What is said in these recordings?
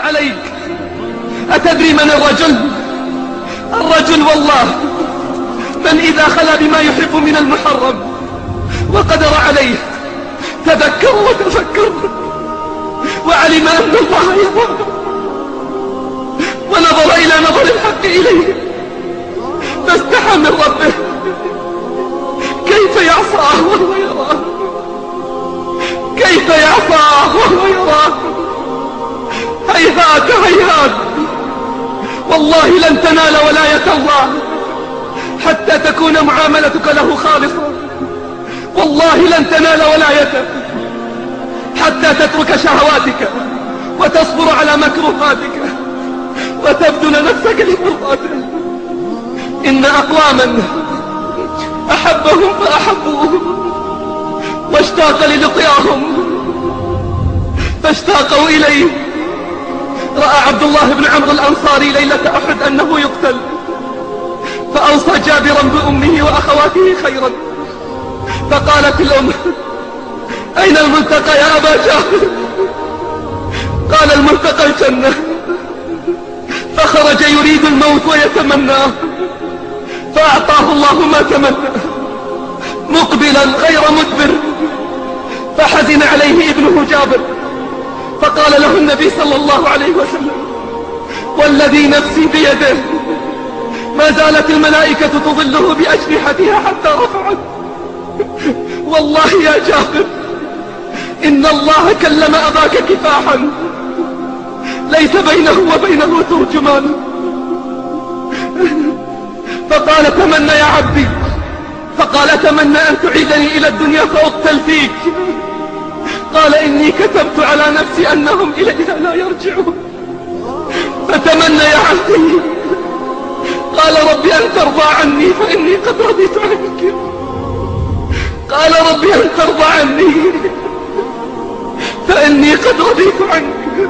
عليك. أتدري من الرجل؟ الرجل والله من إذا خلا بما يحب من المحرم وقدر عليه تذكر وتفكر وعلم أن الله يراه ونظر إلى نظر الحق إليه فاستحى من ربه. كيف يعصاه وهو يراه؟ كيف يعصاه وهو يراه؟ هيهات هيهات، والله لن تنال ولاية الله حتى تكون معاملتك له خالصة. والله لن تنال ولايته حتى تترك شهواتك وتصبر على مكروهاتك وتبذل نفسك لمرضاته. إن أقواما أحبهم فأحبوه واشتاق للقياهم فاشتاقوا إليه. رأى عبد الله بن عمرو الأنصاري ليلة أحد أنه يقتل فأوصى جابرا بأمه وأخواته خيرا. فقالت الأم: أين الملتقى يا أبا جابر؟ قال: الملتقى الجنة. فخرج يريد الموت ويتمناه فأعطاه الله ما تمنى مقبلا غير مدبر. فحزن عليه ابنه جابر فقال له النبي صلى الله عليه وسلم: والذي نفسي بيده ما زالت الملائكة تظله بأجنحتها حتى رفعت. والله يا جابر إن الله كلم أباك كفاحا ليس بينه وبينه ترجمان. فقال: تمنى يا عبدي. فقال: تمنى أن تعيدني إلى الدنيا فأقتل فيك. قال: إني كتبت على نفسي أنهم إليها لا يرجعون. فتمنى يا عبدي. قال: ربي أن ترضى عني فإني قد رضيت عنك. قال: ربي أن ترضى عني فإني قد رضيت عنك.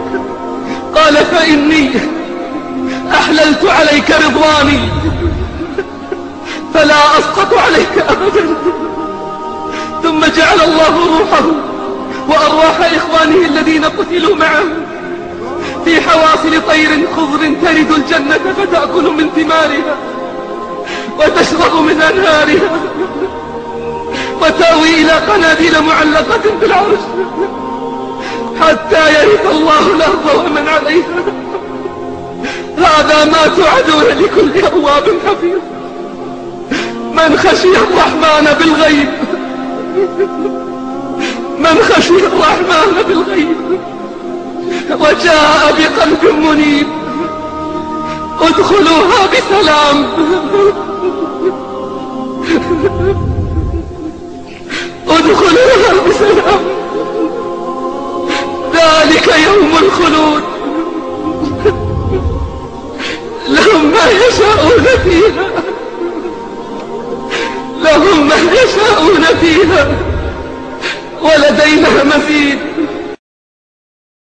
قال: فإني أحللت عليك رضواني فلا أسقط عليك أبدا. ثم جعل الله روحه وأرواح إخوانه الذين قتلوا معه في حواصل طير خضر ترد الجنة فتأكل من ثمارها وتشرب من أنهارها وتأوي إلى قناديل معلقة بالعرش حتى يرث الله الأرض ومن عليها. هذا ما توعدون لكل أواب حفيظ من خشي الرحمن بالغيب. من خشي الرحمن بالغيب وجاء بقلب منيب. ادخلوها بسلام. ادخلوها بسلام. ذلك يوم الخلود لهم ما يشاءون فيها. لهم ما يشاءون فيها ولدينا مزيد.